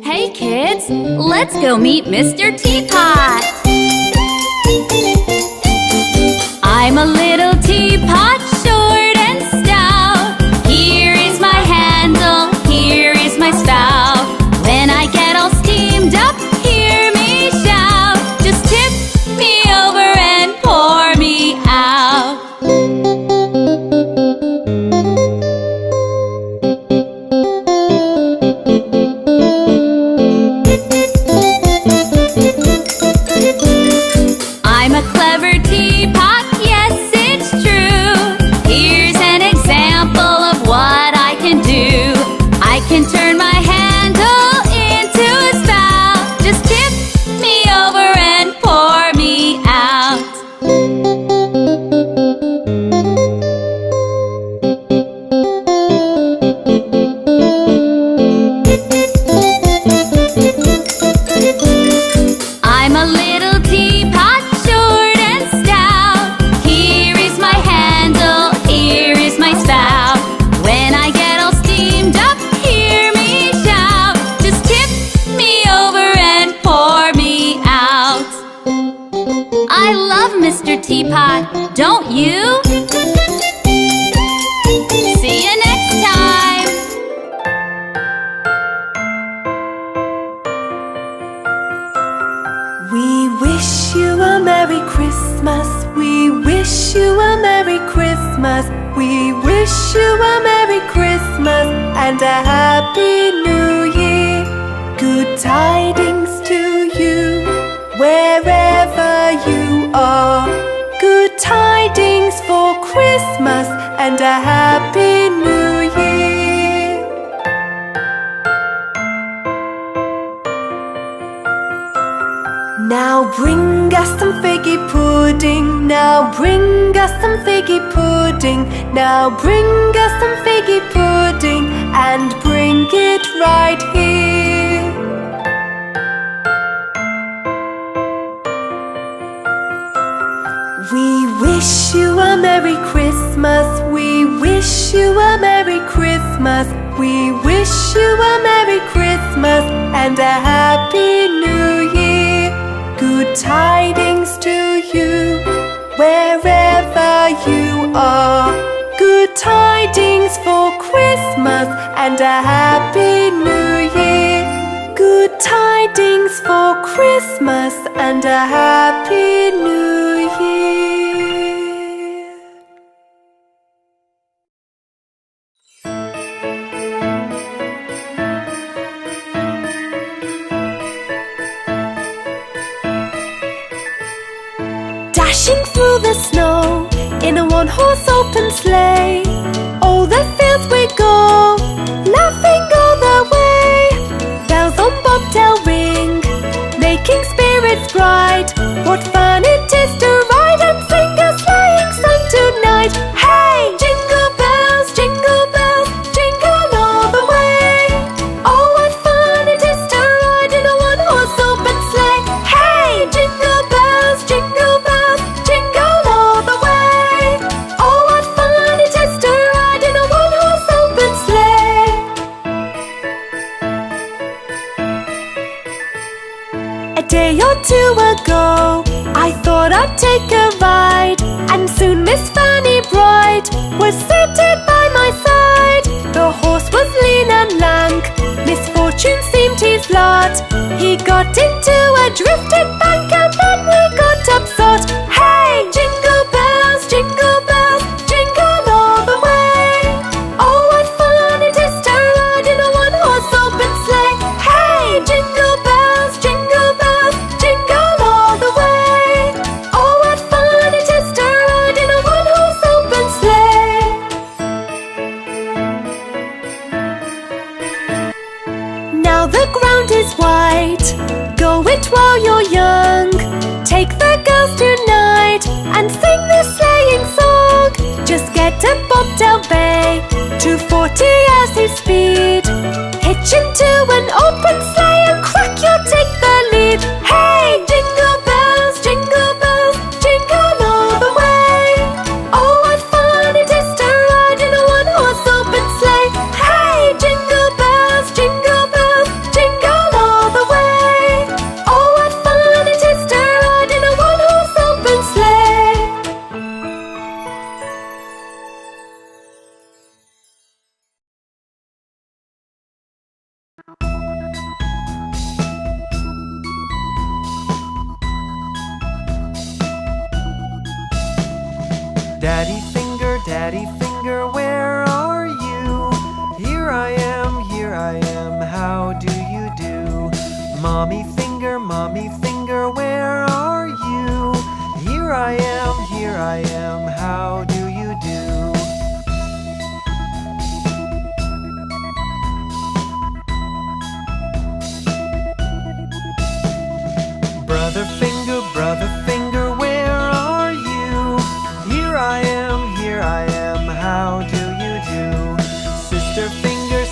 [SPEAKER 2] Hey kids, let's go meet Mr. Teapot. I'm a little teapot, short and stout. Here is my handle, here is my spout. When I get all steamed up, hear me shout. Just tip me over and pour me out. I'm a clever teapot, yes, it's true. Here's an example of what I can do. I can turn my handle into a spout. Just tip me over and pour me out. I'm a little teapot, short and stout. Here is my handle, here is my spout. When I get all steamed up, hear me shout. Just tip me over and pour me out. I love Mr. Teapot, don't you? See you next time.
[SPEAKER 6] We wish you a Merry Christmas. We wish you a Merry Christmas. We wish you a Merry Christmas and a Happy New Year. Good tidings to you, wherever you are. Good tidings for Christmas and a Happy New Year. Now bring us some figgy pudding. Now bring us some figgy pudding. Now bring us some figgy pudding and bring it right here. We wish you a Merry Christmas. We wish you a Merry Christmas. We wish you a Merry Christmas and a Happy New Year. Good tidings to you, wherever you are. Good tidings for Christmas and a Happy New Year. Good tidings for Christmas and a Happy New Year. Dashing through the snow, in a one-horse open sleigh. All the fields we go, laughing all the way. Bells on bobtail ring, making spirits bright. What fun it is to ride and sing a sleighing song tonight. Hey! Jingle bells, jingle all the way. Oh, what fun it is to ride in a one-horse open sleigh. Hey! Jingle bells, jingle all the way. Oh, what fun it is to ride in a one-horse open sleigh. A day or two ago, I thought I'd take a ride, and soon Miss Fanny Bright was seated by my side. The horse was lean and lank, misfortune seemed his lot. He got into a drifted bank and then we got upset. Hey! Jingle bells, jingle all the way. Oh, what fun it is to ride in a one-horse open sleigh. Hey! Jingle bells, jingle all the way. Oh, what fun it is to ride in a one-horse open sleigh. Now the ground is white, go it while you're young. Take the girls tonight and sing this sleighing song. Just get a bobtail bay, 240 as his speed. Hitch him to an open sleigh and crack, you'll take the lead. Hey! Jingle bells, jingle all the way. Oh, what fun it is to ride in a one-horse open sleigh. Hey! Jingle bells, jingle all the way. Oh, what fun it is to ride in a one-horse open sleigh.
[SPEAKER 1] Daddy finger, where are you? Here I am, how do you do? Mommy finger, where are you? Here I am, how do you do? Brother finger, where are you? Here I am, how do you do?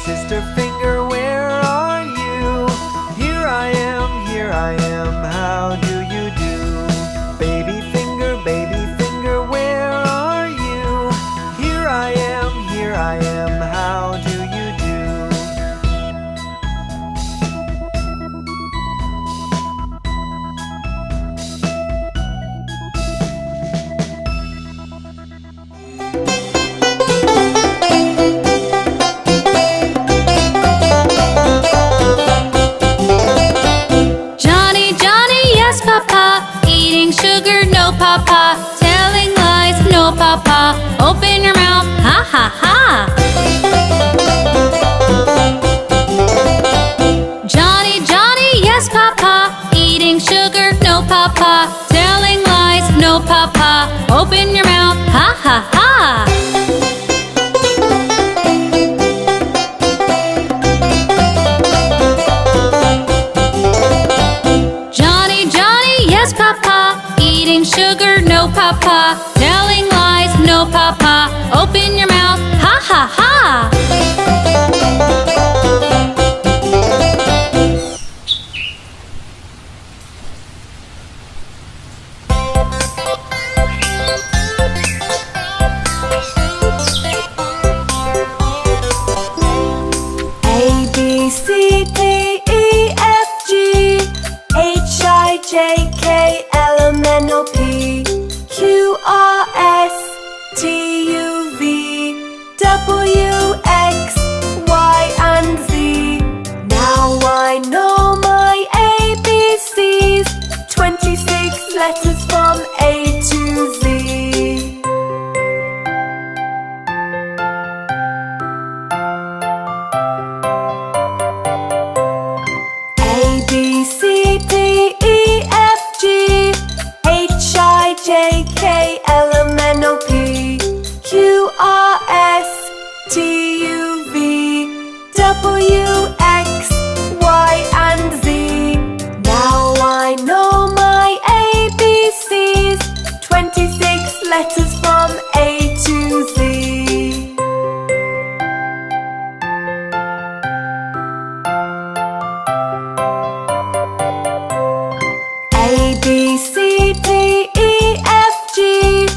[SPEAKER 1] Sister finger, where are you? Here I am, how do you do? Baby finger, where are you? Here I am, how do you do?
[SPEAKER 2] Sugar, no papa. Telling lies, no papa. Open your mouth, ha ha ha. Johnny, yes papa. Eating sugar, no papa. Telling lies, no papa. Open your mouth, ha ha ha. Johnny, yes papa. Eating sugar, no papa. Telling lies, no papa. Open your mouth, ha ha ha.
[SPEAKER 6] A, B, C, D, E, F, G, H, I, J, K, L, M, N, O, P, Q, R, B, C, D, E, F, G,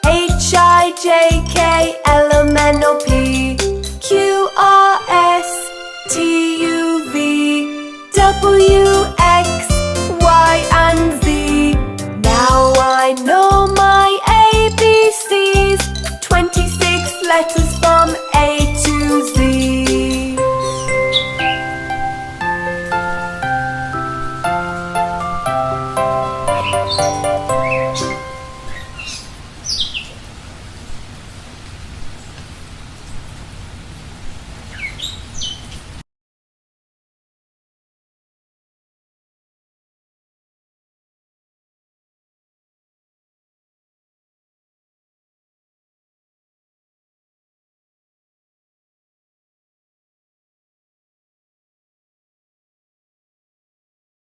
[SPEAKER 6] H, I, J, K, L, M, N, O, P, Q, R, S, T, U, V, W,